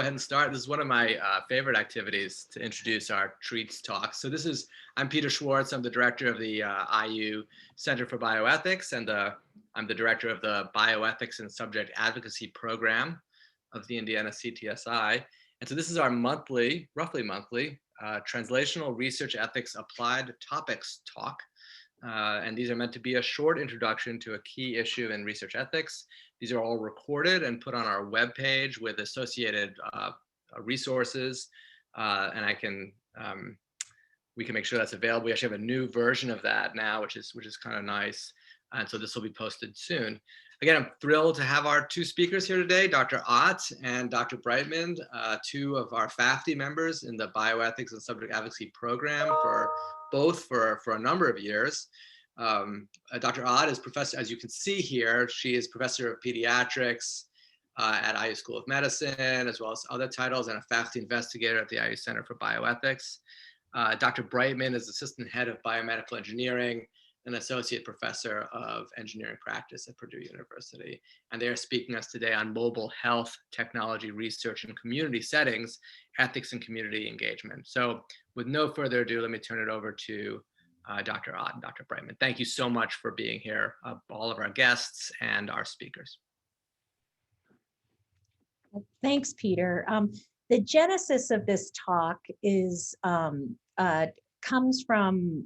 ahead and start. This is one of my favorite activities to introduce our Treats talk. So I'm Peter Schwartz. I'm the director of the IU Center for Bioethics, and I'm the director of the Bioethics and Subject Advocacy program of the Indiana CTSI. And so this is our roughly monthly, translational research ethics applied topics talk. And these are meant to be a short introduction to a key issue in research ethics. These are all recorded and put on our webpage with associated resources, and we can make sure that's available. We actually have a new version of that now, which is kind of nice. And so this will be posted soon. Again, I'm thrilled to have our two speakers here today, Dr. Ott and Dr. Brightman, two of our faculty members in the Bioethics and Subject Advocacy program for a number of years. Dr. Ott is professor, as you can see here, she is professor of pediatrics at IU School of Medicine, as well as other titles, and a faculty investigator at the IU Center for Bioethics. Dr. Brightman is assistant head of biomedical engineering and associate professor of engineering practice at Purdue University. And they are speaking to us today on mobile health technology research in community settings, ethics and community engagement. So with no further ado, let me turn it over to Dr. Ott and Dr. Brightman. Thank you so much for being here, all of our guests and our speakers. Thanks, Peter. The genesis of this talk comes from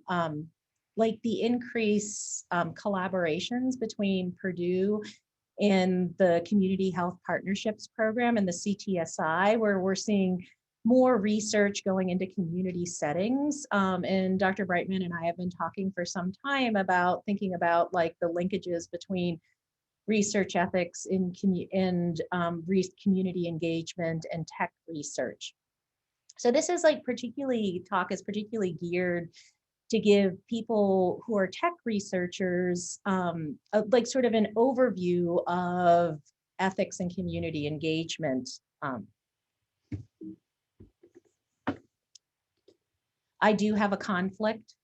like the increased collaborations between Purdue and the Community Health Partnerships Program and the CTSI, where we're seeing more research going into community settings. And Dr. Brightman and I have been talking for some time about thinking about like the linkages between research ethics and community engagement and tech research. So this is like particularly geared to give people who are tech researchers like sort of an overview of ethics and community engagement. I do have a conflict.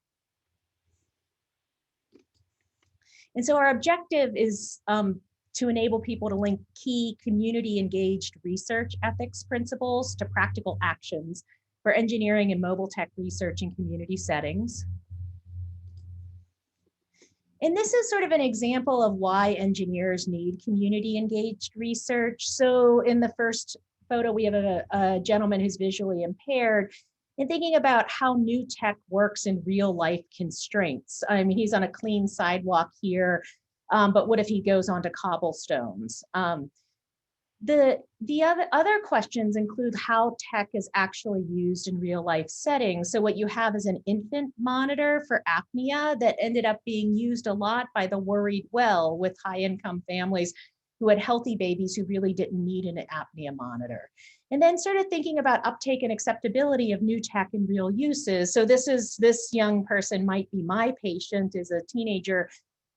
And so our objective is to enable people to link key community engaged research ethics principles to practical actions for engineering and mobile tech research in community settings. And this is sort of an example of why engineers need community engaged research. So in the first photo, we have a gentleman who's visually impaired, and thinking about how new tech works in real life constraints. I mean, he's on a clean sidewalk here, but what if he goes onto cobblestones? The other questions include how tech is actually used in real life settings. So what you have is an infant monitor for apnea that ended up being used a lot by the worried well with high income families who had healthy babies who really didn't need an apnea monitor. And then started thinking about uptake and acceptability of new tech in real uses. So this young person might be my patient, is a teenager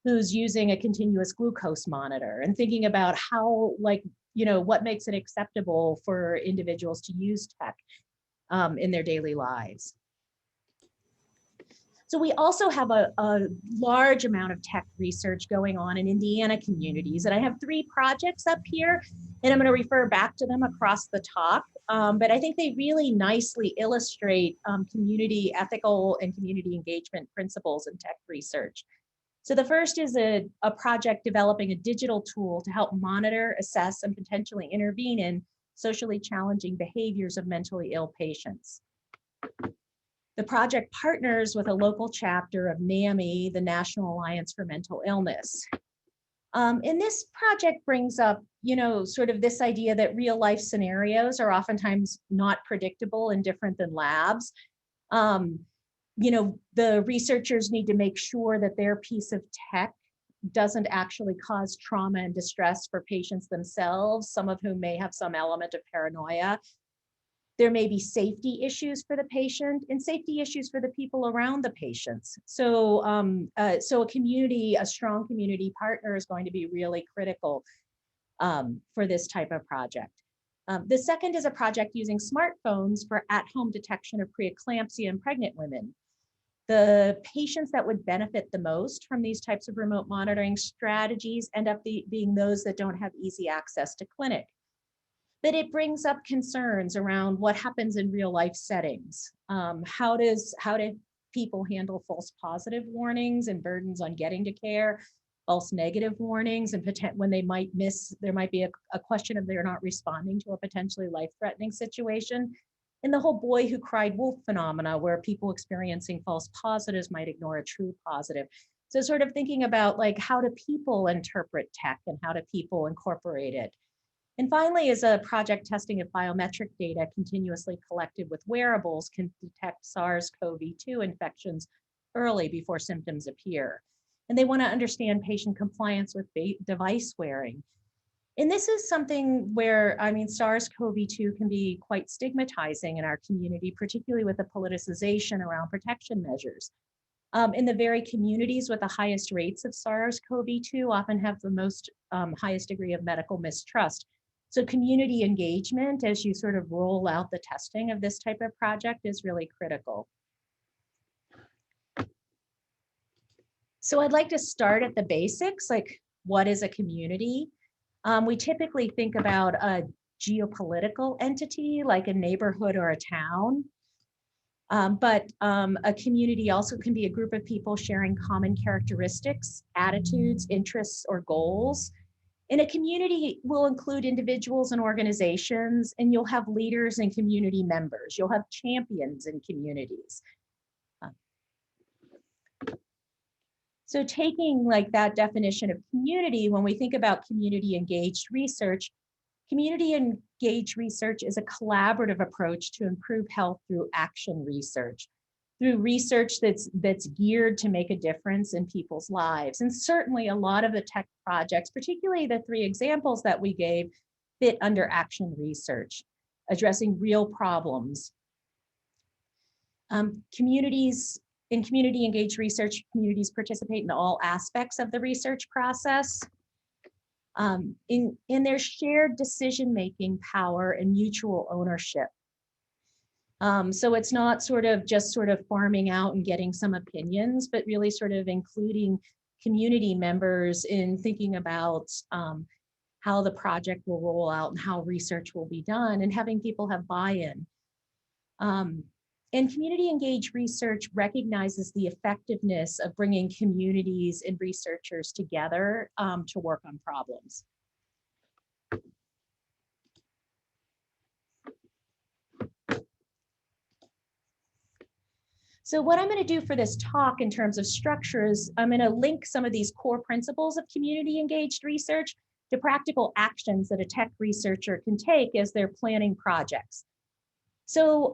who's using a continuous glucose monitor, and thinking about how, like, you know, what makes it acceptable for individuals to use tech in their daily lives. So we also have a large amount of tech research going on in Indiana communities. And I have 3 projects up here, and I'm going to refer back to them across the top. But I think they really nicely illustrate community ethical and community engagement principles in tech research. So the first is a project developing a digital tool to help monitor, assess, and potentially intervene in socially challenging behaviors of mentally ill patients. The project partners with a local chapter of NAMI, the National Alliance for Mental Illness. And this project brings up, you know, sort of this idea that real life scenarios are oftentimes not predictable and different than labs. You know, the researchers need to make sure that their piece of tech doesn't actually cause trauma and distress for patients themselves, some of whom may have some element of paranoia. There may be safety issues for the patient and safety issues for the people around the patients. So, a strong community partner is going to be really critical for this type of project. The second is a project using smartphones for at-home detection of preeclampsia in pregnant women. The patients that would benefit the most from these types of remote monitoring strategies end up being those that don't have easy access to clinic. but it brings up concerns around what happens in real life settings. How do people handle false positive warnings and burdens on getting to care, false negative warnings, and when they might miss, there might be a question of they're not responding to a potentially life-threatening situation. And the whole boy who cried wolf phenomena, where people experiencing false positives might ignore a true positive. So sort of thinking about like, how do people interpret tech and how do people incorporate it? And finally, is a project testing if biometric data continuously collected with wearables can detect SARS-CoV-2 infections early before symptoms appear. And they want to understand patient compliance with device wearing. And this is something where, I mean, SARS-CoV-2 can be quite stigmatizing in our community, particularly with the politicization around protection measures. In the very communities with the highest rates of SARS-CoV-2 often have the most highest degree of medical mistrust. So community engagement as you sort of roll out the testing of this type of project is really critical. So I'd like to start at the basics, like what is a community? We typically think about a geopolitical entity like a neighborhood or a town. But a community also can be a group of people sharing common characteristics, attitudes, interests, or goals. And a community will include individuals and organizations, and you'll have leaders and community members. You'll have champions in communities. So taking like that definition of community, when we think about community engaged research, community engaged research is a collaborative approach to improve health through action research, through research that's geared to make a difference in people's lives. And certainly a lot of the tech projects, particularly the 3 examples that we gave, fit under action research, addressing real problems. In community engaged research, communities participate in all aspects of the research process. In their shared decision-making power and mutual ownership. So it's not just farming out and getting some opinions, but really sort of including community members in thinking about how the project will roll out and how research will be done, and having people have buy-in. And community engaged research recognizes the effectiveness of bringing communities and researchers together to work on problems. So what I'm going to do for this talk in terms of structure is I'm going to link some of these core principles of community engaged research to practical actions that a tech researcher can take as they're planning projects. So,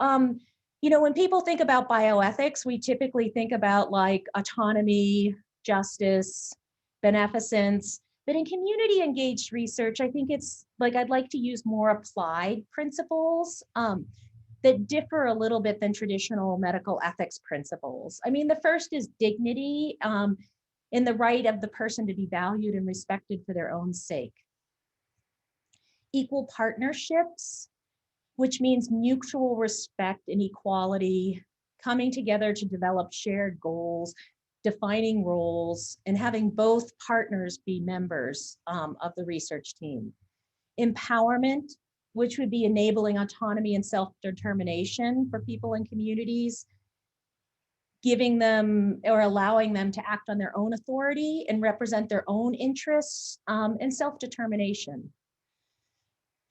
you know, when people think about bioethics, we typically think about like autonomy, justice, beneficence. But in community engaged research, I think it's like I'd like to use more applied principles that differ a little bit than traditional medical ethics principles. I mean, the first is dignity in the right of the person to be valued and respected for their own sake. Equal partnerships, which means mutual respect and equality, coming together to develop shared goals, defining roles, and having both partners be members of the research team. Empowerment, which would be enabling autonomy and self-determination for people in communities, giving them or allowing them to act on their own authority and represent their own interests, and self-determination.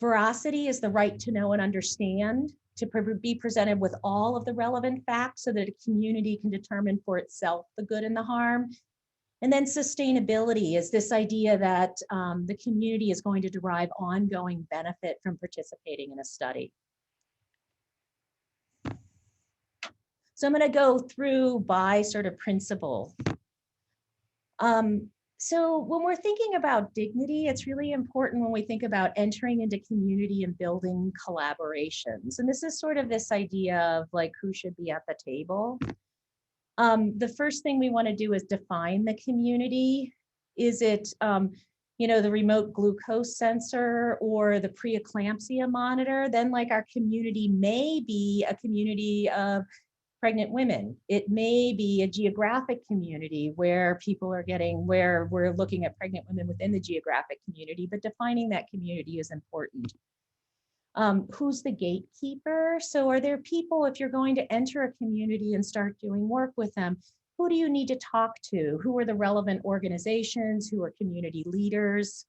Veracity is the right to know and understand, to be presented with all of the relevant facts so that a community can determine for itself the good and the harm. And then sustainability is this idea that the community is going to derive ongoing benefit from participating in a study. So I'm going to go through by sort of principle. So when we're thinking about dignity, it's really important when we think about entering into community and building collaborations. And this is sort of this idea of like who should be at the table. The first thing we want to do is define the community. Is it, you know, the remote glucose sensor or the preeclampsia monitor? Then like our community may be a community of pregnant women. It may be a geographic community where people are where we're looking at pregnant women within the geographic community, but defining that community is important. Who's the gatekeeper? So are there people, if you're going to enter a community and start doing work with them, who do you need to talk to? Who are the relevant organizations? Who are community leaders?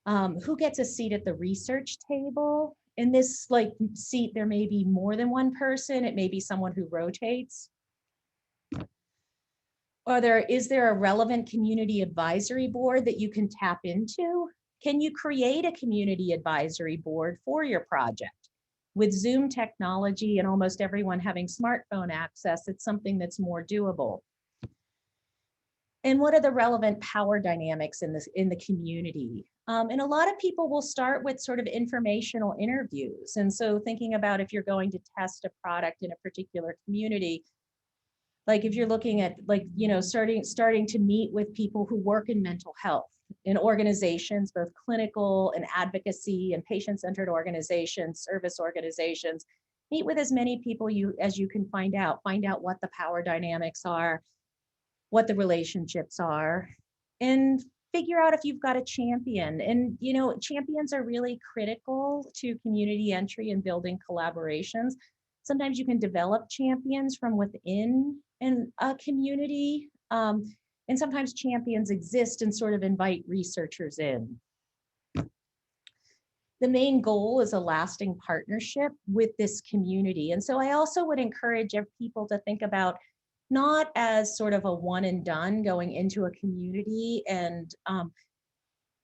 Who gets a seat at the research table? In this like seat, there may be more than one person. It may be someone who rotates. Is there a relevant community advisory board that you can tap into? Can you create a community advisory board for your project? With Zoom technology and almost everyone having smartphone access, it's something that's more doable. And what are the relevant power dynamics in the community? And a lot of people will start with sort of informational interviews. And so thinking about if you're going to test a product in a particular community, like if you're looking at starting to meet with people who work in mental health in organizations, both clinical and advocacy and patient-centered organizations, service organizations, meet with as many people as you can find out what the power dynamics are, what the relationships are, and figure out if you've got a champion. And champions are really critical to community entry and building collaborations. Sometimes you can develop champions from within a community, and sometimes champions exist and sort of invite researchers in. The main goal is a lasting partnership with this community. And so I also would encourage people to think about not as sort of a one and done going into a community and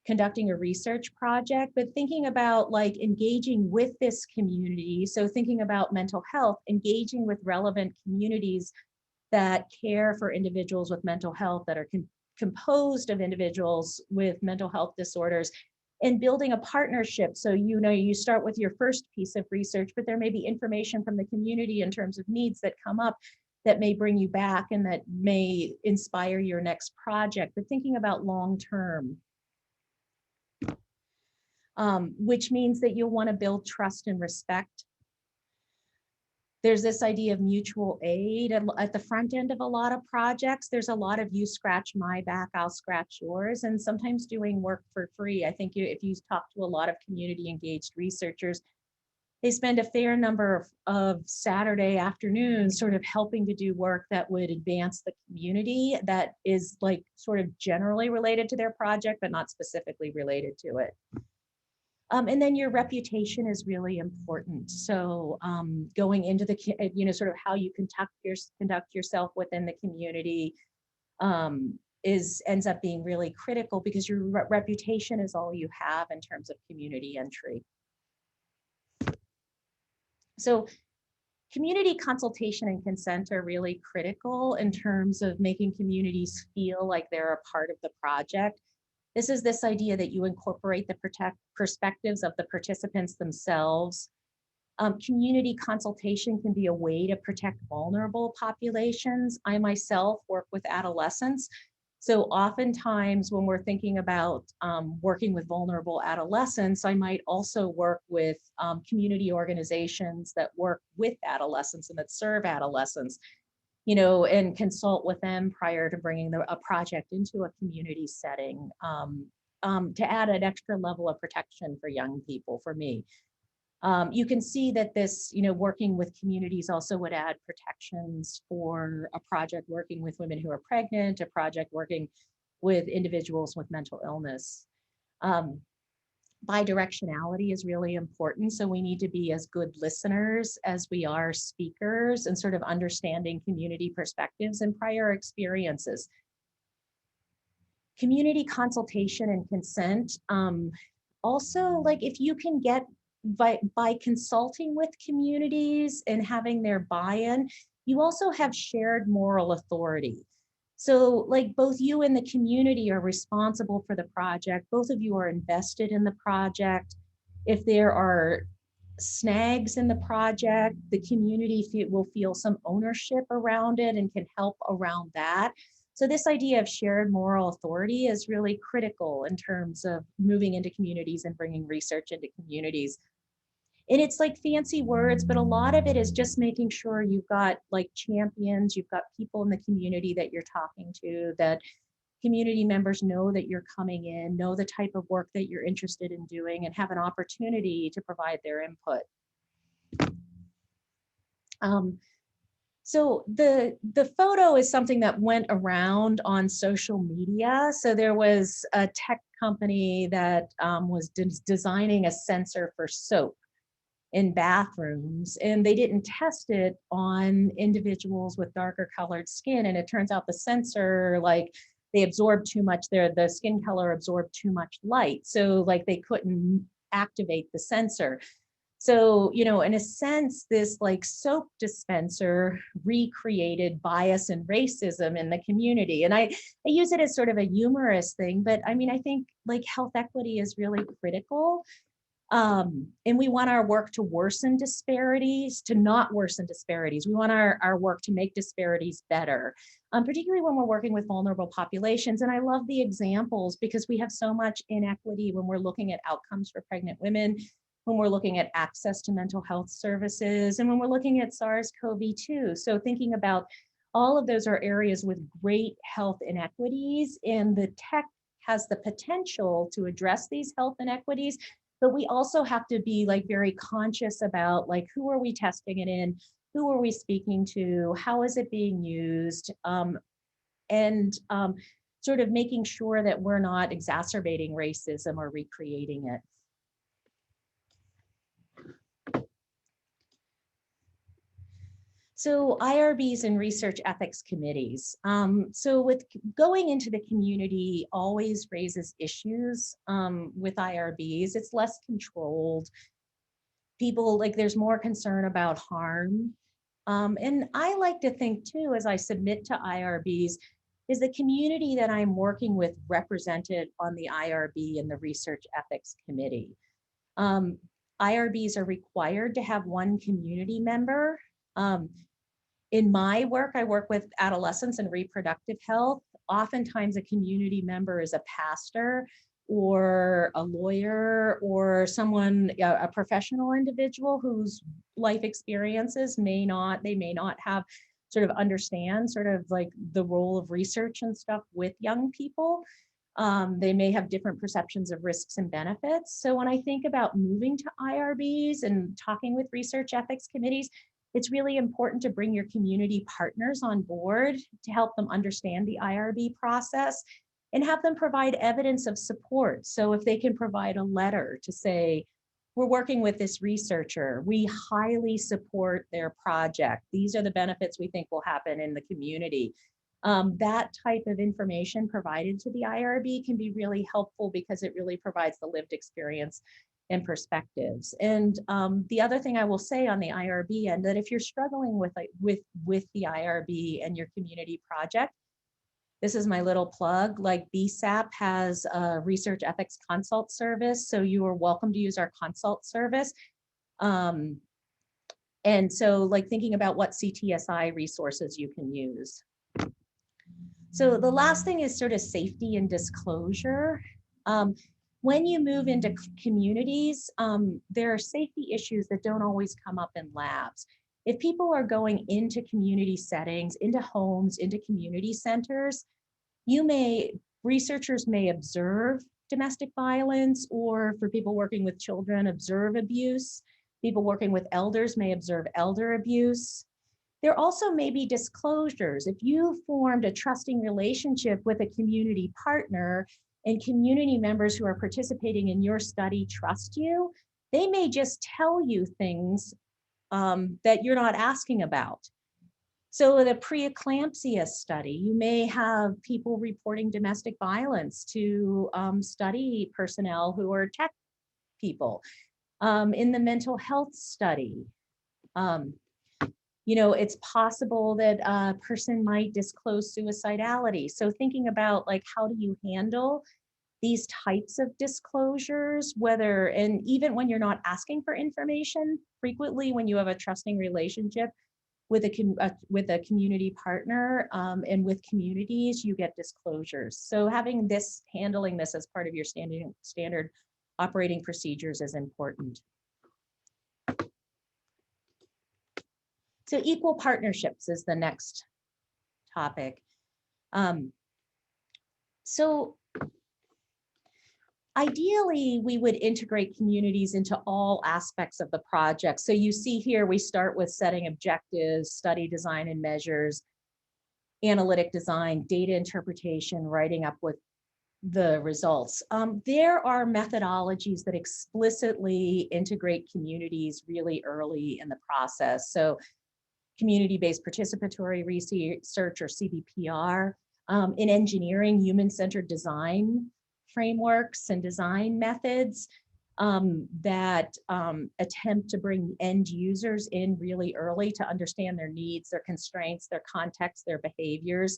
conducting a research project, but thinking about like engaging with this community. So thinking about mental health, engaging with relevant communities that care for individuals with mental health, that are composed of individuals with mental health disorders, and building a partnership. So you start with your first piece of research, but there may be information from the community in terms of needs that come up that may bring you back and that may inspire your next project, but thinking about long-term. Which means that you'll want to build trust and respect. There's this idea of mutual aid at the front end of a lot of projects. There's a lot of you scratch my back, I'll scratch yours, and sometimes doing work for free. I think if you talk to a lot of community engaged researchers, they spend a fair number of Saturday afternoons sort of helping to do work that would advance the community that is like sort of generally related to their project, but not specifically related to it. And then your reputation is really important. So going into the, sort of how you conduct yourself within the community ends up being really critical, because your reputation is all you have in terms of community entry. So community consultation and consent are really critical in terms of making communities feel like they're a part of the project. This is this idea that you incorporate the perspectives of the participants themselves. Community consultation can be a way to protect vulnerable populations. I myself work with adolescents. So oftentimes when we're thinking about working with vulnerable adolescents, I might also work with community organizations that work with adolescents and that serve adolescents, and consult with them prior to bringing a project into a community setting to add an extra level of protection for young people, for me. You can see that this, working with communities also would add protections for a project working with women who are pregnant, a project working with individuals with mental illness. Bidirectionality is really important. So we need to be as good listeners as we are speakers, and sort of understanding community perspectives and prior experiences. Community consultation and consent. Also, like if you can get by consulting with communities and having their buy-in, you also have shared moral authority. So like both you and the community are responsible for the project. Both of you are invested in the project. If there are snags in the project, the community will feel some ownership around it and can help around that. So this idea of shared moral authority is really critical in terms of moving into communities and bringing research into communities. And it's like fancy words, but a lot of it is just making sure you've got like champions, you've got people in the community that you're talking to that community members know that you're coming in, know the type of work that you're interested in doing, and have an opportunity to provide their input. So the photo is something that went around on social media. So there was a tech company that was designing a sensor for soap in bathrooms, and they didn't test it on individuals with darker colored skin. And it turns out the sensor, like, they absorbed too much, the skin color absorbed too much light. So like they couldn't activate the sensor. So, you know, in a sense, this like soap dispenser recreated bias and racism in the community. And I use it as sort of a humorous thing, but I mean, I think like health equity is really critical. And we want our work to worsen disparities, to not worsen disparities. We want our work to make disparities better, particularly when we're working with vulnerable populations. And I love the examples because we have so much inequity when we're looking at outcomes for pregnant women, when we're looking at access to mental health services, and when we're looking at SARS-CoV-2. So thinking about all of those are areas with great health inequities, and the tech has the potential to address these health inequities. But we also have to be like very conscious about like, who are we testing it in? Who are we speaking to? How is it being used? And sort of making sure that we're not exacerbating racism or recreating it. So IRBs and research ethics committees. So with going into the community always raises issues with IRBs. It's less controlled. People, like, there's more concern about harm. And I like to think too, as I submit to IRBs, is the community that I'm working with represented on the IRB and the research ethics committee. IRBs are required to have one community member. In my work, I work with adolescents and reproductive health. Oftentimes a community member is a pastor or a lawyer or someone, a professional individual whose life experiences may not have sort of understand sort of like the role of research and stuff with young people. They may have different perceptions of risks and benefits. So when I think about moving to IRBs and talking with research ethics committees, it's really important to bring your community partners on board to help them understand the IRB process and have them provide evidence of support. So if they can provide a letter to say, we're working with this researcher, we highly support their project. These are the benefits we think will happen in the community. That type of information provided to the IRB can be really helpful because it really provides the lived experience and perspectives. And the other thing I will say on the IRB end, that if you're struggling with the IRB and your community project, this is my little plug, like BSAP has a research ethics consult service. So you are welcome to use our consult service. And so like thinking about what CTSI resources you can use. So the last thing is sort of safety and disclosure. When you move into communities, there are safety issues that don't always come up in labs. If people are going into community settings, into homes, into community centers, researchers may observe domestic violence, or for people working with children, observe abuse. People working with elders may observe elder abuse. There also may be disclosures. If you formed a trusting relationship with a community partner and community members who are participating in your study trust you, they may just tell you things that you're not asking about. So the preeclampsia study, you may have people reporting domestic violence to study personnel who are tech people. In the mental health study, you know, it's possible that a person might disclose suicidality. So thinking about like, how do you handle these types of disclosures, whether, and even when you're not asking for information, frequently when you have a trusting relationship with a community partner and with communities, you get disclosures. So handling this as part of your standard operating procedures is important. So equal partnerships is the next topic. So ideally, we would integrate communities into all aspects of the project. So you see here, we start with setting objectives, study design and measures, analytic design, data interpretation, writing up with the results. There are methodologies that explicitly integrate communities really early in the process. So community-based participatory research, or CBPR, in engineering, human-centered design frameworks and design methods that attempt to bring end users in really early to understand their needs, their constraints, their context, their behaviors,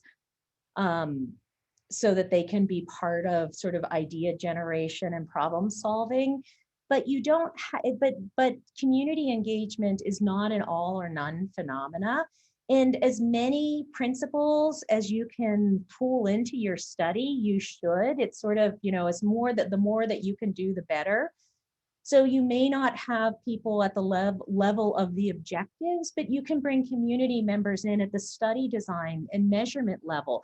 so that they can be part of sort of idea generation and problem solving. But you don't but community engagement is not an all or none phenomena. And as many principles as you can pull into your study, you should. It's sort of, it's more that the more that you can do, the better. So you may not have people at the level of the objectives, but you can bring community members in at the study design and measurement level,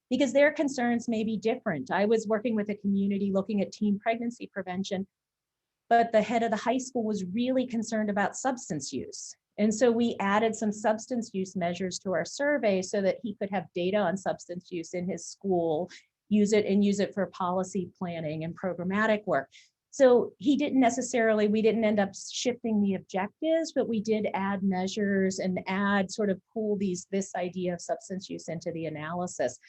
because their concerns may be different. I was working with a community looking at teen pregnancy prevention, but the head of the high school was really concerned about substance use. And so we added some substance use measures to our survey so that he could have data on substance use in his school, use it for policy planning and programmatic work. So we didn't end up shifting the objectives, but we did add measures and sort of pull this idea of substance use into the analysis.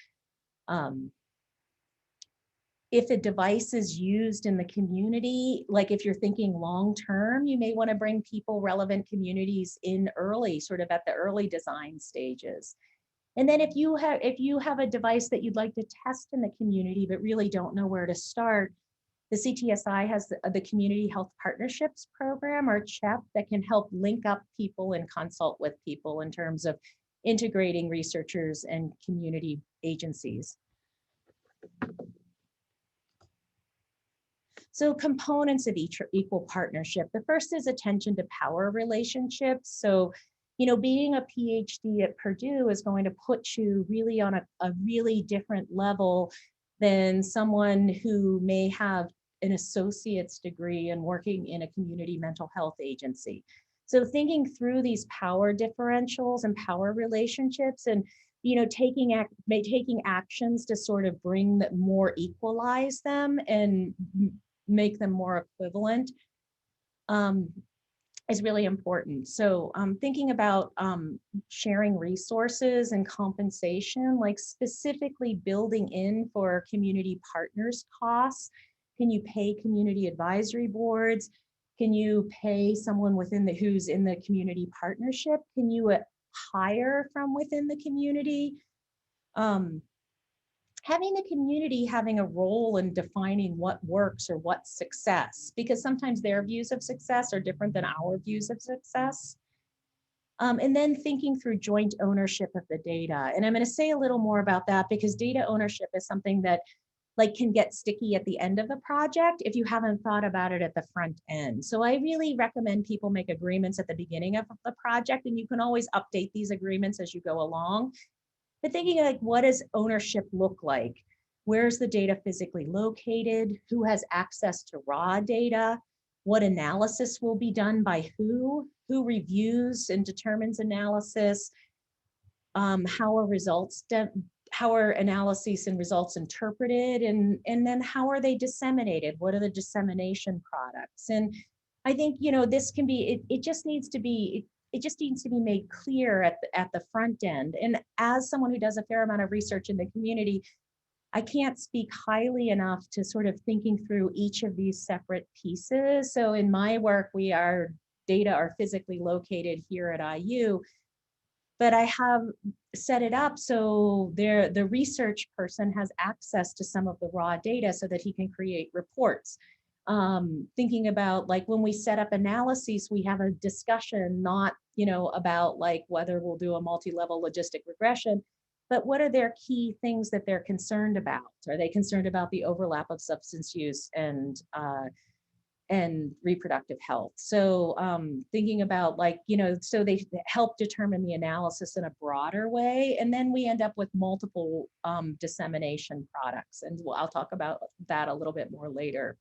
If a device is used in the community, like if you're thinking long-term, you may want to bring people, relevant communities in early, sort of at the early design stages. And then if you have a device that you'd like to test in the community, but really don't know where to start, the CTSI has the Community Health Partnerships Program, or CHEP, that can help link up people and consult with people in terms of integrating researchers and community agencies. So components of equal partnership. The first is attention to power relationships. So, being a PhD at Purdue is going to put you really on a really different level than someone who may have an associate's degree and working in a community mental health agency. So thinking through these power differentials and power relationships, and taking actions to sort of equalize them and make them more equivalent is really important. So thinking about sharing resources and compensation, like specifically building in for community partners costs. Can you pay community advisory boards? Can you pay someone who's in the community partnership? Can you hire from within the community? Having the community having a role in defining what works or what's success, because sometimes their views of success are different than our views of success. And then thinking through joint ownership of the data. And I'm going to say a little more about that, because data ownership is something that can get sticky at the end of the project if you haven't thought about it at the front end. So I really recommend people make agreements at the beginning of the project, and you can always update these agreements as you go along. But thinking what does ownership look like? Where's the data physically located? Who has access to raw data? What analysis will be done by who? Who reviews and determines analysis? How are analyses and results interpreted? And then how are they disseminated? What are the dissemination products? And I think, this can be, it just needs to be made clear at the front end. And as someone who does a fair amount of research in the community, I can't speak highly enough to sort of thinking through each of these separate pieces. So in my work, data are physically located here at IU, but I have set it up so the research person has access to some of the raw data so that he can create reports. Thinking about when we set up analyses, we have a discussion, not about whether we'll do a multi-level logistic regression, but what are their key things that they're concerned about? Are they concerned about the overlap of substance use and and reproductive health. So thinking about like, so they help determine the analysis in a broader way. And then we end up with multiple dissemination products. And I'll talk about that a little bit more later.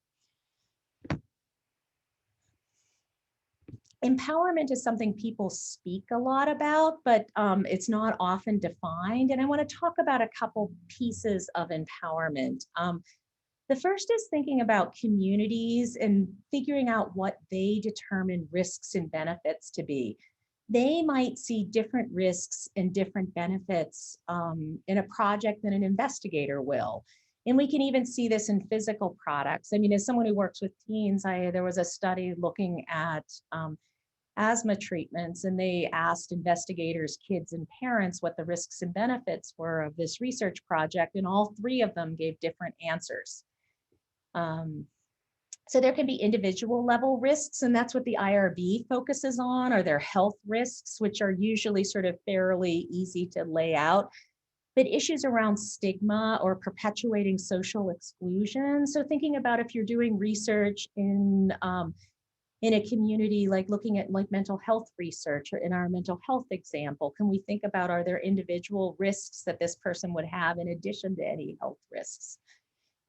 Empowerment is something people speak a lot about, but it's not often defined. And I want to talk about a couple pieces of empowerment. The first is thinking about communities and figuring out what they determine risks and benefits to be. They might see different risks and different benefits in a project than an investigator will. And we can even see this in physical products. I mean, as someone who works with teens, there was a study looking at asthma treatments, and they asked investigators, kids, and parents what the risks and benefits were of this research project, and all three of them gave different answers. So there can be individual level risks, and that's what the IRB focuses on, are their health risks, which are usually sort of fairly easy to lay out, but issues around stigma or perpetuating social exclusion. So thinking about if you're doing research in a community, like looking at like mental health research, or in our mental health example, can we think about, are there individual risks that this person would have in addition to any health risks?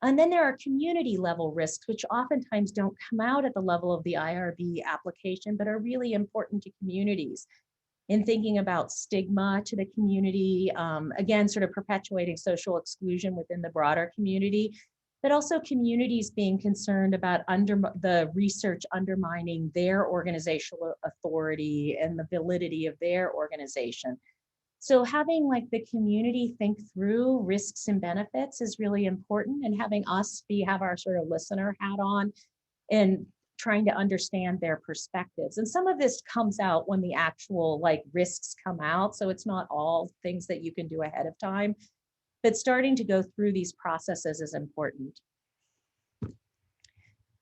And then there are community level risks, which oftentimes don't come out at the level of the IRB application, but are really important to communities. In thinking about stigma to the community, again, sort of perpetuating social exclusion within the broader community, but also communities being concerned about the research undermining their organizational authority and the validity of their organization. So having like the community think through risks and benefits is really important, and having us have our sort of listener hat on and trying to understand their perspectives. And some of this comes out when the actual like risks come out. So it's not all things that you can do ahead of time, but starting to go through these processes is important.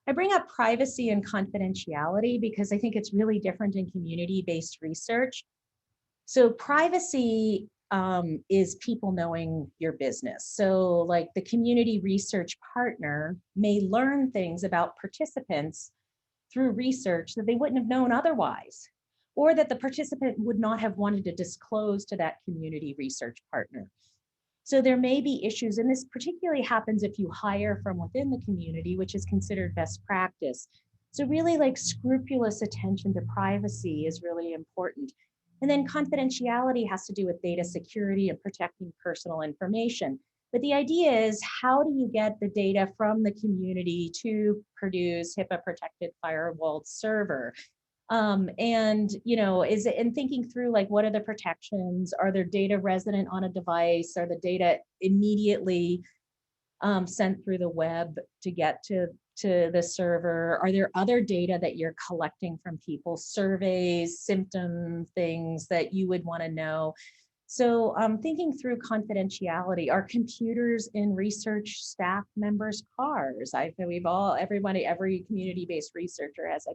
I bring up privacy and confidentiality because I think it's really different in community-based research. So privacy is people knowing your business. So like the community research partner may learn things about participants through research that they wouldn't have known otherwise, or that the participant would not have wanted to disclose to that community research partner. So there may be issues, and this particularly happens if you hire from within the community, which is considered best practice. So really like scrupulous attention to privacy is really important. And then confidentiality has to do with data security and protecting personal information. But the idea is, how do you get the data from the community to Purdue's HIPAA protected firewalled server? And thinking through like, what are the protections? Are there data resident on a device? Are the data immediately sent through the web to get to the server? Are there other data that you're collecting from people, surveys, symptom things that you would want to know? So thinking through confidentiality, are computers in research staff members' cars? Every community-based researcher has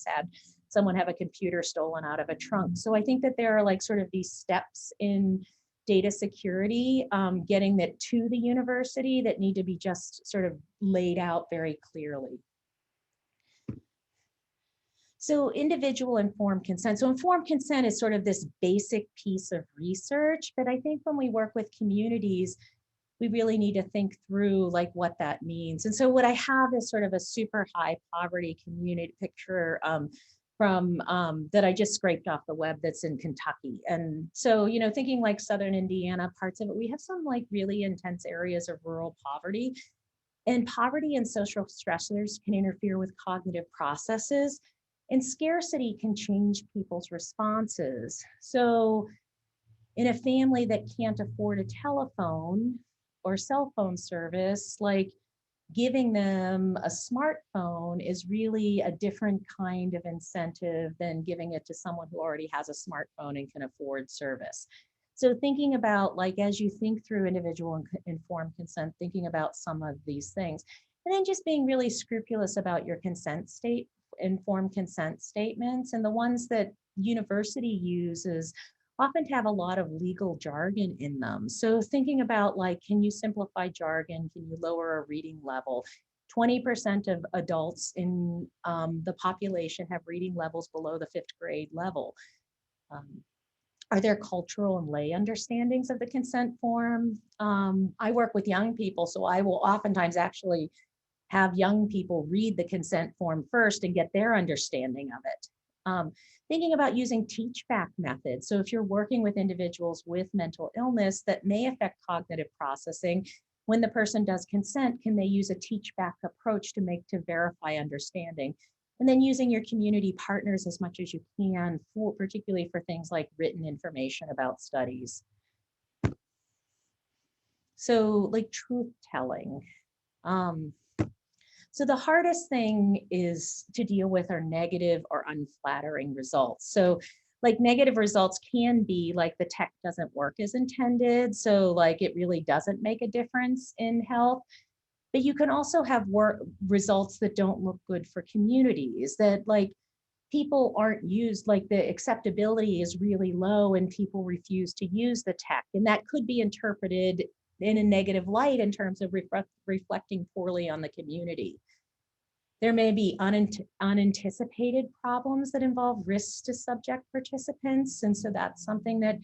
had someone have a computer stolen out of a trunk. So I think that there are like sort of these steps in data security, getting that to the university, that need to be just sort of laid out very clearly. So individual informed consent. So informed consent is sort of this basic piece of research, but I think when we work with communities, we really need to think through like what that means. And so what I have is sort of a super high poverty community picture that I just scraped off the web, that's in Kentucky. And so, thinking like Southern Indiana, parts of it, we have some like really intense areas of rural poverty. And poverty and social stressors can interfere with cognitive processes, and scarcity can change people's responses. So in a family that can't afford a telephone or cell phone service, like giving them a smartphone is really a different kind of incentive than giving it to someone who already has a smartphone and can afford service. So thinking about, like, as you think through individual informed consent, thinking about some of these things, and then just being really scrupulous about your informed consent statements. And the ones that university uses often have a lot of legal jargon in them. So thinking about, like, can you simplify jargon? Can you lower a reading level? 20% of adults in the population have reading levels below the 5th grade level. Are there cultural and lay understandings of the consent form? I work with young people, so I will oftentimes actually have young people read the consent form first and get their understanding of it. Thinking about using teach-back methods. So if you're working with individuals with mental illness that may affect cognitive processing, when the person does consent, can they use a teach-back approach to verify understanding? And then using your community partners as much as you can, particularly for things like written information about studies. So like truth telling. So the hardest thing is to deal with are negative or unflattering results. So like negative results can be like the tech doesn't work as intended. So like it really doesn't make a difference in health. But you can also have results that don't look good for communities, that like people aren't used, like the acceptability is really low and people refuse to use the tech. And that could be interpreted in a negative light in terms of reflecting poorly on the community. There may be unanticipated problems that involve risks to subject participants. And so that's something that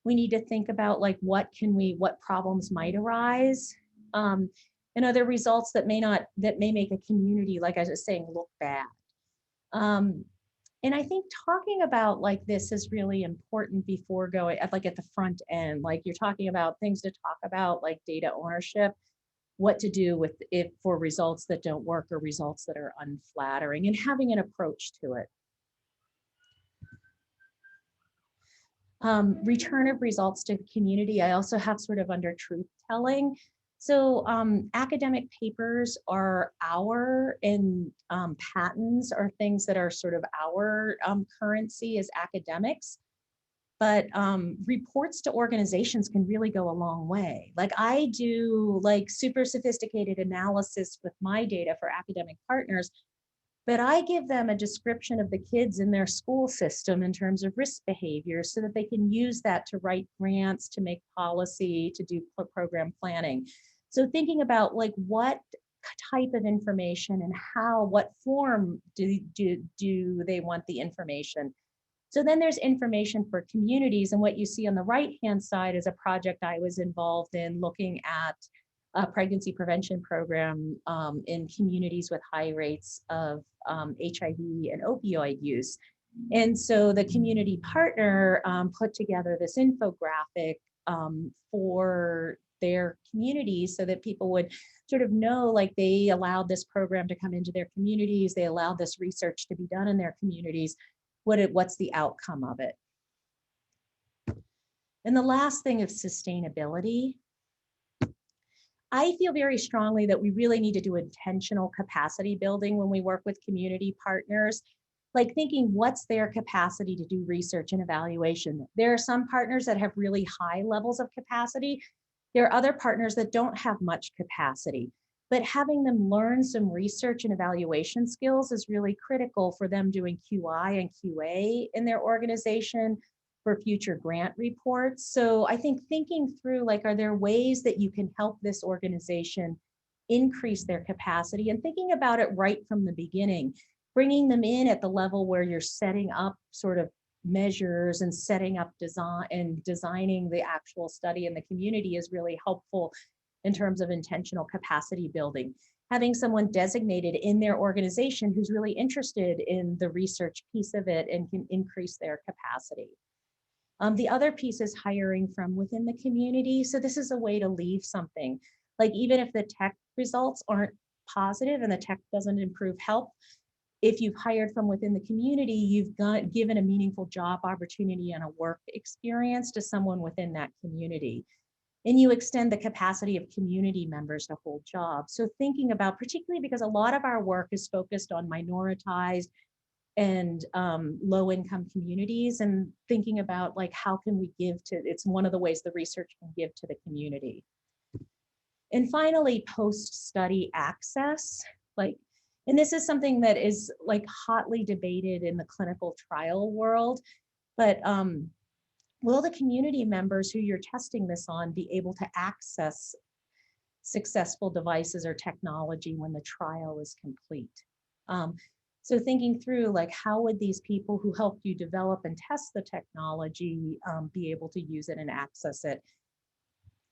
we need to think about, like what problems might arise. And other results that may make a community, like I was saying, look bad. And I think talking about like this is really important before going at the front end, like you're talking about things to talk about, like data ownership, what to do with it for results that don't work or results that are unflattering, and having an approach to it. Return of results to the community. I also have sort of under truth telling. So academic papers are and patents are things that are sort of our currency as academics. But reports to organizations can really go a long way. Like I do like super sophisticated analysis with my data for academic partners, but I give them a description of the kids in their school system in terms of risk behavior so that they can use that to write grants, to make policy, to do program planning. So thinking about like what type of information and what form do they want the information? So then there's information for communities, and what you see on the right-hand side is a project I was involved in looking at a pregnancy prevention program in communities with high rates of HIV and opioid use. And so the community partner put together this infographic for their communities so that people would sort of know, like they allowed this program to come into their communities, they allowed this research to be done in their communities. What's the outcome of it? And the last thing of sustainability. I feel very strongly that we really need to do intentional capacity building when we work with community partners, like thinking what's their capacity to do research and evaluation. There are some partners that have really high levels of capacity. There are other partners that don't have much capacity. But having them learn some research and evaluation skills is really critical for them doing QI and QA in their organization for future grant reports. So I think thinking through, like, are there ways that you can help this organization increase their capacity, and thinking about it right from the beginning, bringing them in at the level where you're setting up sort of measures and setting up designing the actual study in the community is really helpful in terms of intentional capacity building. Having someone designated in their organization who's really interested in the research piece of it and can increase their capacity. The other piece is hiring from within the community. So this is a way to leave something. Like even if the tech results aren't positive and the tech doesn't improve health, if you've hired from within the community, you've given a meaningful job opportunity and a work experience to someone within that community. And you extend the capacity of community members to hold jobs. So thinking about, particularly because a lot of our work is focused on minoritized and low-income communities, and thinking about like how can we give to, it's one of the ways the research can give to the community. And finally, post-study access, and this is something that is like hotly debated in the clinical trial world, but will the community members who you're testing this on be able to access successful devices or technology when the trial is complete. So thinking through, like, how would these people who helped you develop and test the technology be able to use it and access it?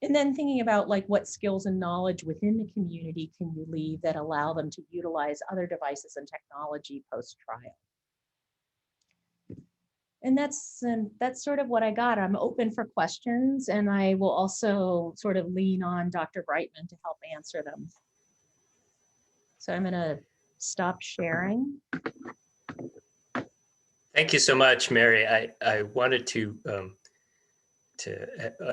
And then thinking about, like, what skills and knowledge within the community can you leave that allow them to utilize other devices and technology post-trial? And that's sort of what I got. I'm open for questions, and I will also sort of lean on Dr. Brightman to help answer them. So I'm going to stop sharing. Thank you so much, Mary. I wanted to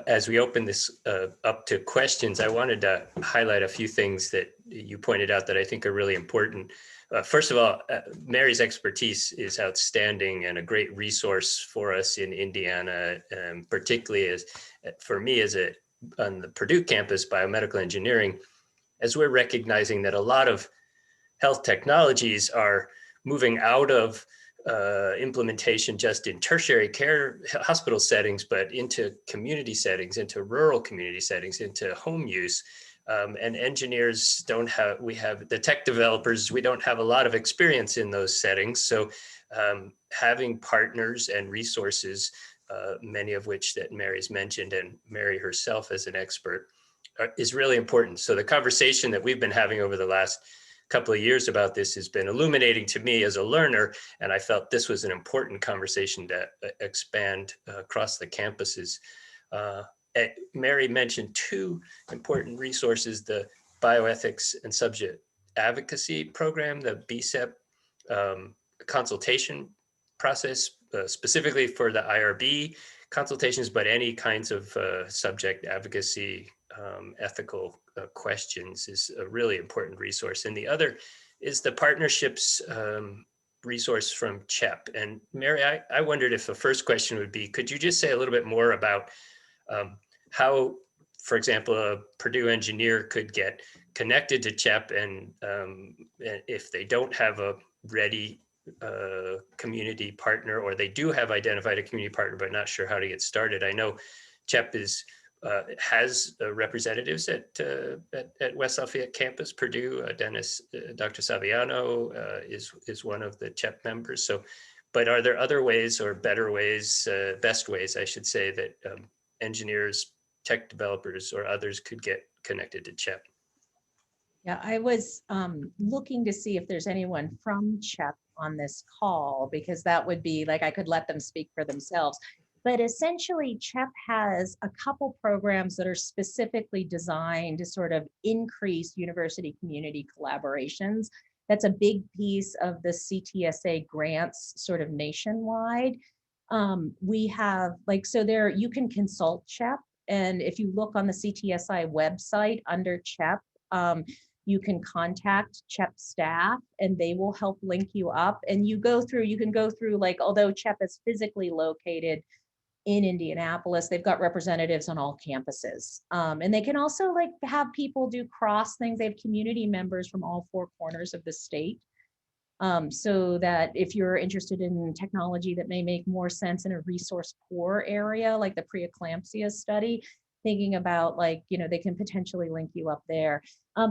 as we open this up to questions, I wanted to highlight a few things that you pointed out that I think are really important. First of all, Mary's expertise is outstanding and a great resource for us in Indiana, particularly as for me on the Purdue campus, biomedical engineering, as we're recognizing that a lot of health technologies are moving out of implementation just in tertiary care hospital settings, but into community settings, into rural community settings, into home use. And engineers we have the tech developers, we don't have a lot of experience in those settings. So having partners and resources, many of which that Mary's mentioned, and Mary herself as an expert, is really important. So the conversation that we've been having over the last couple of years about this has been illuminating to me as a learner, and I felt this was an important conversation to expand across the campuses. Mary mentioned two important resources: the Bioethics and Subject Advocacy Program, the BSEP consultation process, specifically for the IRB consultations, but any kinds of subject advocacy, ethical questions is a really important resource. And the other is the partnerships resource from CHEP. And Mary, I wondered if the first question would be, could you just say a little bit more about how, for example, a Purdue engineer could get connected to CHEP, and if they don't have a ready community partner, or they do have identified a community partner but not sure how to get started. I know CHEP has representatives at West Lafayette campus, Purdue. Dr. Saviano is one of the CHEP members. So, but are there other ways, or better ways, best ways, I should say, that engineers, tech developers, or others could get connected to CHEP? Yeah, I was looking to see if there's anyone from CHEP on this call, because that would be like, I could let them speak for themselves. But essentially, CHEP has a couple programs that are specifically designed to sort of increase university community collaborations. That's a big piece of the CTSA grants sort of nationwide. We have, like, so there, you can consult CHEP. And if you look on the CTSI website under CHEP, you can contact CHEP staff and they will help link you up. And you can go through, like, although CHEP is physically located in Indianapolis, they've got representatives on all campuses. And they can also, like, have people do cross things. They have community members from all four corners of the state. So that if you're interested in technology that may make more sense in a resource poor area, like the preeclampsia study, thinking about, like, they can potentially link you up there.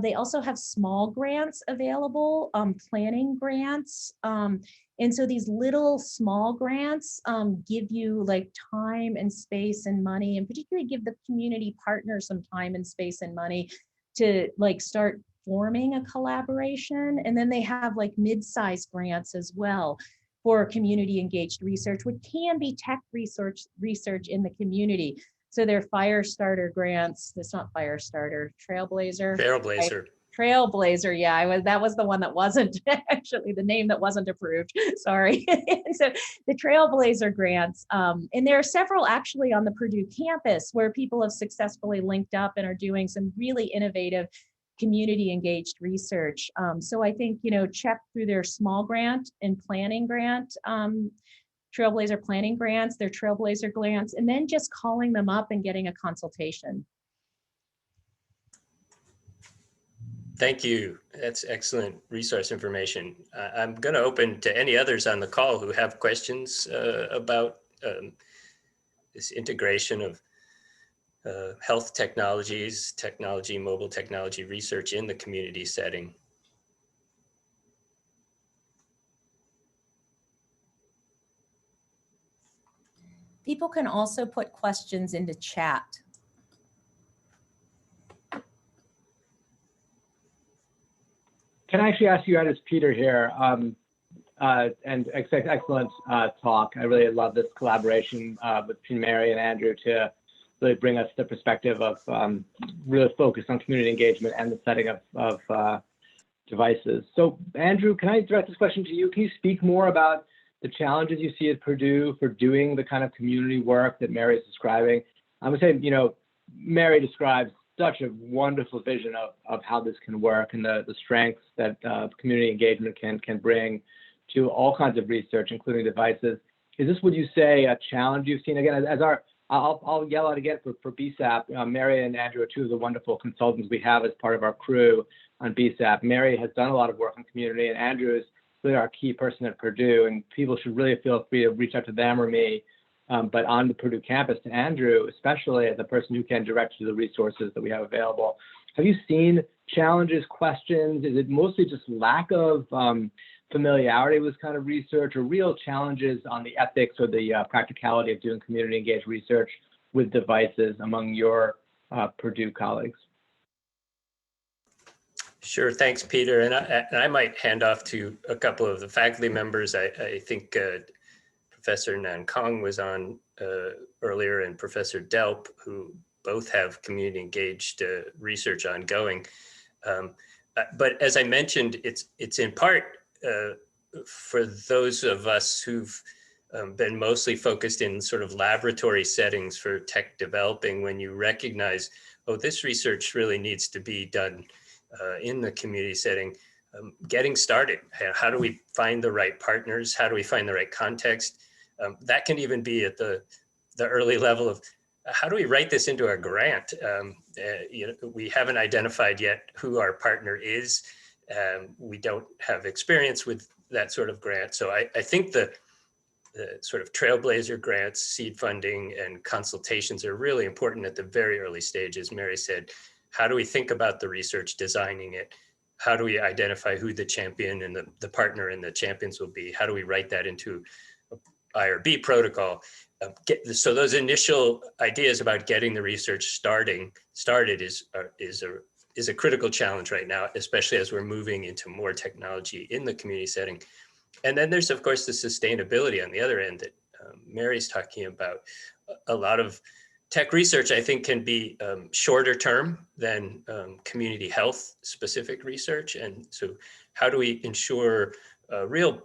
They also have small grants available, planning grants. And so these little small grants give you, like, time and space and money, and particularly give the community partners some time and space and money to, like, start forming a collaboration. And then they have, like, mid-sized grants as well for community engaged research, which can be tech research in the community. So they're Firestarter grants. That's not Firestarter, Trailblazer. Trailblazer, yeah, that was the one that wasn't actually the name that wasn't approved. Sorry. So the Trailblazer grants, and there are several actually on the Purdue campus where people have successfully linked up and are doing some really innovative community engaged research. So I think, CHEP through their small grant and planning grant, Trailblazer planning grants, their Trailblazer grants, and then just calling them up and getting a consultation. Thank you. That's excellent resource information. I'm going to open to any others on the call who have questions about this integration of health technologies, mobile technology research in the community setting. People can also put questions into chat. Can I actually ask you, as Peter here, and excellent talk. I really love this collaboration between Mary and Andrew to really bring us the perspective of really focus on community engagement and the setting of devices. So Andrew, can I direct this question to you? Can you speak more about the challenges you see at Purdue for doing the kind of community work that Mary is describing? I would say, Mary describes such a wonderful vision of how this can work and the strengths that community engagement can bring to all kinds of research, including devices. Is this, would you say, a challenge you've seen? Again, I'll yell out again for BSAP. Mary and Andrew are two of the wonderful consultants we have as part of our crew on BSAP. Mary has done a lot of work on community, and Andrew is really our key person at Purdue, and people should really feel free to reach out to them or me. But on the Purdue campus, to Andrew, especially as a person who can direct you to the resources that we have available. Have you seen challenges, questions? Is it mostly just lack of familiarity with kind of research, or real challenges on the ethics or the practicality of doing community engaged research with devices among your Purdue colleagues? Sure, thanks, Peter. And I might hand off to a couple of the faculty members. I think Professor Nankong was on earlier, and Professor Delp, who both have community engaged research ongoing. But as I mentioned, it's in part for those of us who've been mostly focused in sort of laboratory settings for tech developing, when you recognize, oh, this research really needs to be done in the community setting, getting started. How do we find the right partners? How do we find the right context? That can even be at the early level of how do we write this into a grant? We haven't identified yet who our partner is. We don't have experience with that sort of grant. So I think the sort of trailblazer grants, seed funding, and consultations are really important at the very early stages. Mary said, how do we think about the research, designing it? How do we identify who the champion and the partner and the champions will be? How do we write that into IRB protocol? So those initial ideas about getting the research started is a critical challenge right now, especially as we're moving into more technology in the community setting. And then there's, of course, the sustainability on the other end that Mary's talking about. A lot of tech research, I think, can be shorter term than community health specific research. And so how do we ensure real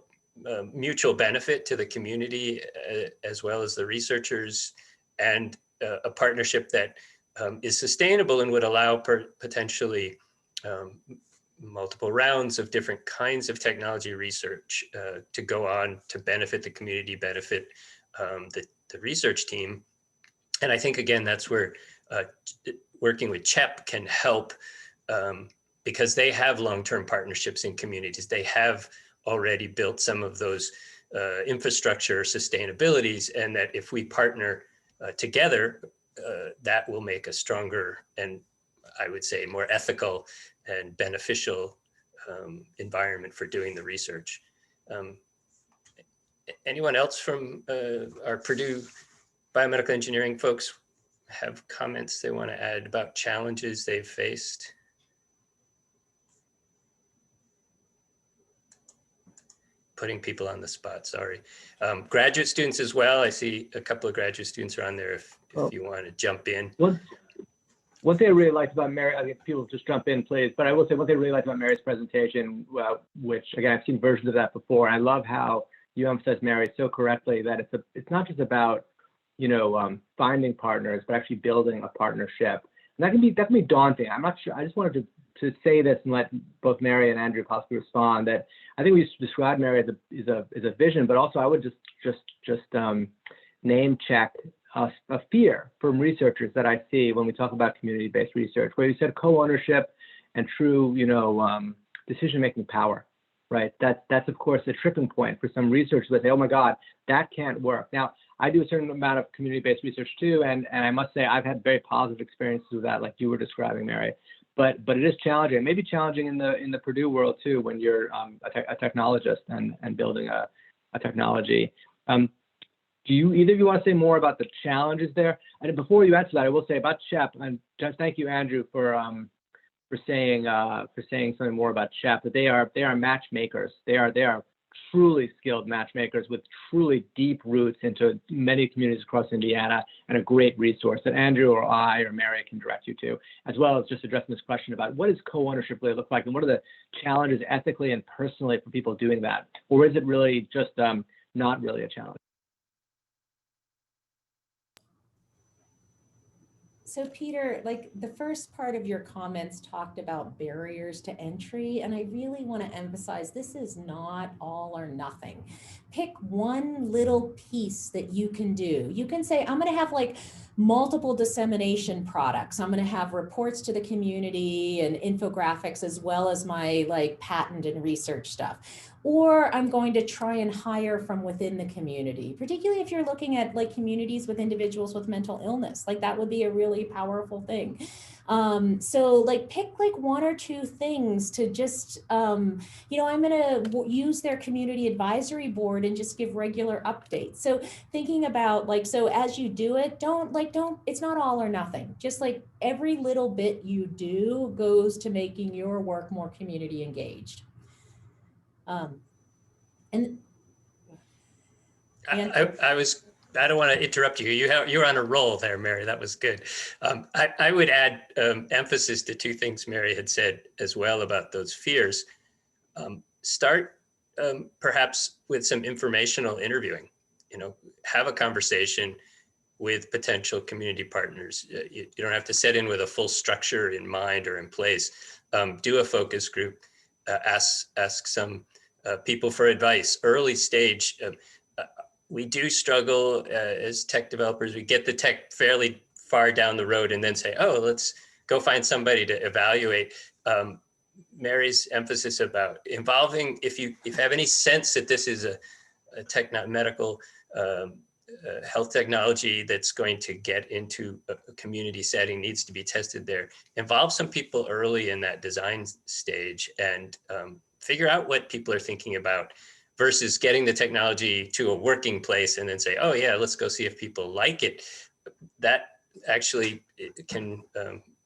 mutual benefit to the community as well as the researchers, and a partnership that is sustainable and would allow potentially multiple rounds of different kinds of technology research to go on to benefit the community, benefit the research team. And I think, again, that's where working with CHEP can help, because they have long-term partnerships in communities. They have already built some of those infrastructure sustainabilities, and that if we partner together, that will make a stronger and, I would say, more ethical and beneficial environment for doing the research. Anyone else from our Purdue biomedical engineering folks have comments they want to add about challenges they've faced? Putting people on the spot, sorry. Graduate students as well. I see a couple of graduate students are on there if you want to jump in. One thing I really liked about Mary, I think people just jump in, please, but I will say one thing I really liked about Mary's presentation, which, again, I've seen versions of that before. I love how you emphasize, Mary, so correctly, that it's not just about, finding partners, but actually building a partnership. And that can be daunting. I'm not sure. I just wanted to say this and let both Mary and Andrew possibly respond, that I think we describe Mary as a vision, but also I would just name check a fear from researchers that I see when we talk about community-based research, where you said co-ownership and true, decision-making power. right? That's of course a tripping point for some researchers that say, oh my God, that can't work. Now, I do a certain amount of community-based research too, and I must say I've had very positive experiences with that, like you were describing, Mary. But it is challenging. It may be challenging in the Purdue world too, when you're a technologist and building a technology. Do you either of you want to say more about the challenges there? And before you answer that, I will say about CHEP, and just thank you, Andrew, for saying something more about CHEP. That they are matchmakers. They are truly skilled matchmakers with truly deep roots into many communities across Indiana, and a great resource that Andrew or I or Mary can direct you to, as well as just addressing this question about what does co-ownership really look like, and what are the challenges ethically and personally for people doing that, or is it really just not really a challenge? So Peter, like the first part of your comments talked about barriers to entry, and I really want to emphasize this is not all or nothing. Pick one little piece that you can do. You can say, I'm going to have like multiple dissemination products. I'm going to have reports to the community and infographics, as well as my like patent and research stuff. Or I'm going to try and hire from within the community, particularly if you're looking at like communities with individuals with mental illness. Like that would be a really powerful thing. So like pick like one or two things to just, I'm going to use their community advisory board and just give regular updates. So thinking about like, so as you do it, it's not all or nothing. Just like every little bit you do goes to making your work more community engaged. And I don't want to interrupt you. You're on a roll there, Mary. That was good. I would add emphasis to two things Mary had said as well about those fears. Start perhaps with some informational interviewing. Have a conversation with potential community partners. You don't have to set in with a full structure in mind or in place. Do a focus group. Ask some people for advice. Early stage. We do struggle as tech developers. We get the tech fairly far down the road and then say, oh, let's go find somebody to evaluate. Mary's emphasis about involving, if you have any sense that this is a medical health technology that's going to get into a community setting, needs to be tested there, involve some people early in that design stage and figure out what people are thinking about, versus getting the technology to a working place and then say, oh yeah, let's go see if people like it. That actually can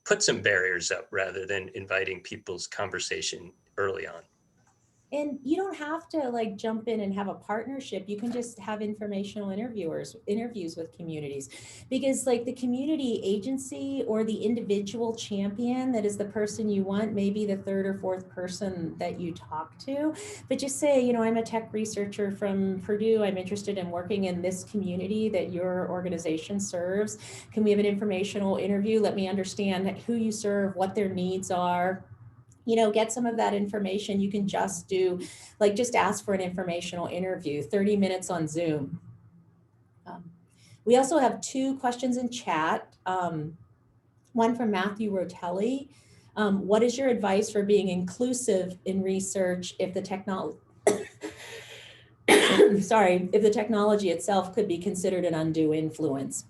put some barriers up rather than inviting people's conversation early on. And you don't have to like jump in and have a partnership. You can just have informational interviews with communities, because like the community agency or the individual champion that is the person you want, maybe the third or fourth person that you talk to, but just say, I'm a tech researcher from Purdue. I'm interested in working in this community that your organization serves. Can we have an informational interview? Let me understand who you serve, what their needs are. Get some of that information. You can just just ask for an informational interview, 30 minutes on Zoom. We also have two questions in chat. One from Matthew Rotelli. What is your advice for being inclusive in research if the technology, if the technology itself could be considered an undue influence?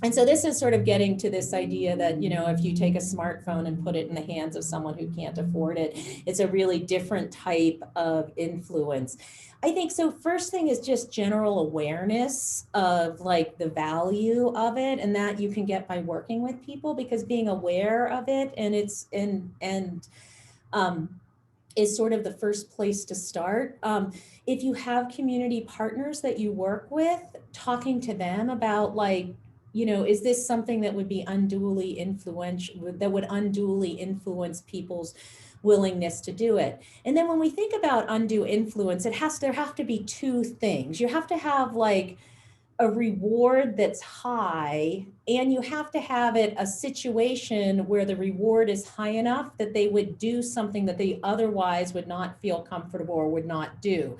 And so this is sort of getting to this idea that, if you take a smartphone and put it in the hands of someone who can't afford it, it's a really different type of influence. I think so. First thing is just general awareness of like the value of it, and that you can get by working with people, because being aware of it is sort of the first place to start. If you have community partners that you work with, talking to them about is this something that would be unduly influential, that would unduly influence people's willingness to do it? And then when we think about undue influence, there have to be two things. You have to have like a reward that's high, and you have to have a situation where the reward is high enough that they would do something that they otherwise would not feel comfortable or would not do.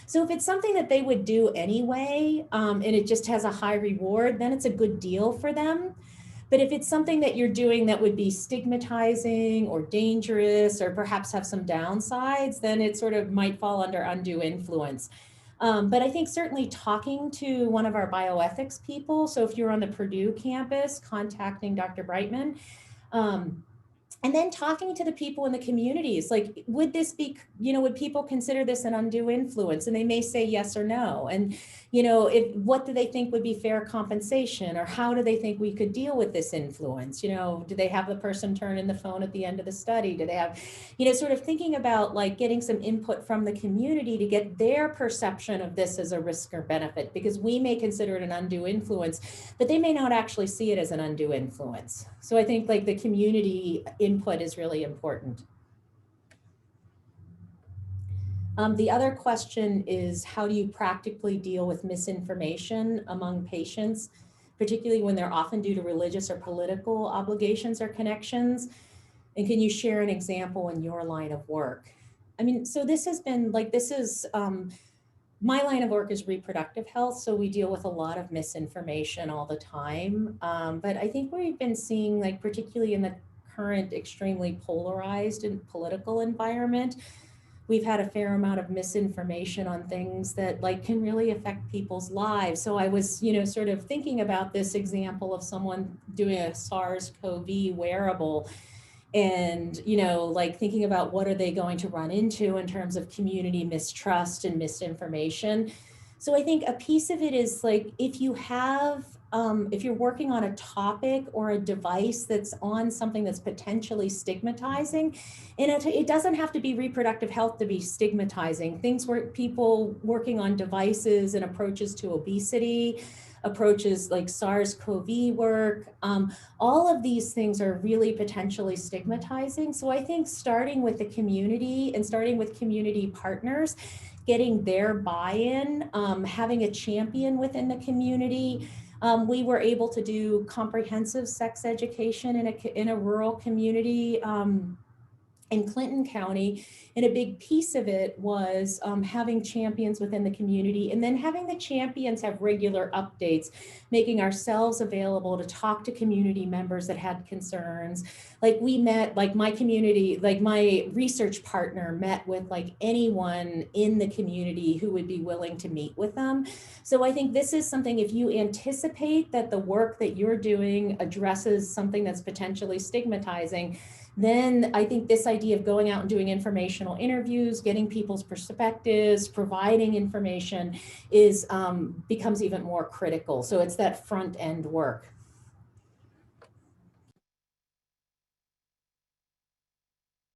So if it's something that they would do anyway, and it just has a high reward, then it's a good deal for them. But if it's something that you're doing that would be stigmatizing or dangerous or perhaps have some downsides, then it sort of might fall under undue influence. But I think certainly talking to one of our bioethics people, so if you're on the Purdue campus, contacting Dr. Brightman, and then talking to the people in the communities, like, would this be, would people consider this an undue influence? And they may say yes or no. And, what do they think would be fair compensation, or how do they think we could deal with this influence? Do they have the person turn in the phone at the end of the study? Do they have, sort of thinking about like getting some input from the community to get their perception of this as a risk or benefit, because we may consider it an undue influence, but they may not actually see it as an undue influence. So I think like the community input is really important. The other question is, how do you practically deal with misinformation among patients, particularly when they're often due to religious or political obligations or connections? And can you share an example in your line of work? I mean, so this has been like, my line of work is reproductive health, so we deal with a lot of misinformation all the time. But I think we've been seeing, like, particularly in the current extremely polarized and political environment, we've had a fair amount of misinformation on things that like can really affect people's lives. So I was, sort of thinking about this example of someone doing a SARS-CoV wearable, and like thinking about what are they going to run into in terms of community mistrust and misinformation. So I think a piece of it is like, if you have if you're working on a topic or a device that's on something that's potentially stigmatizing, and it doesn't have to be reproductive health to be stigmatizing. Things where people working on devices and approaches to obesity, approaches like SARS-CoV work, all of these things are really potentially stigmatizing. So I think starting with the community and starting with community partners, getting their buy-in, having a champion within the community. We were able to do comprehensive sex education in a rural community in Clinton County. And a big piece of it was having champions within the community, and then having the champions have regular updates, making ourselves available to talk to community members that had concerns. Like we met, like my community, like my research partner met with like anyone in the community who would be willing to meet with them. So I think this is something, if you anticipate that the work that you're doing addresses something that's potentially stigmatizing, then I think this idea of going out and doing informational interviews, getting people's perspectives, providing information is becomes even more critical. So it's that front end work.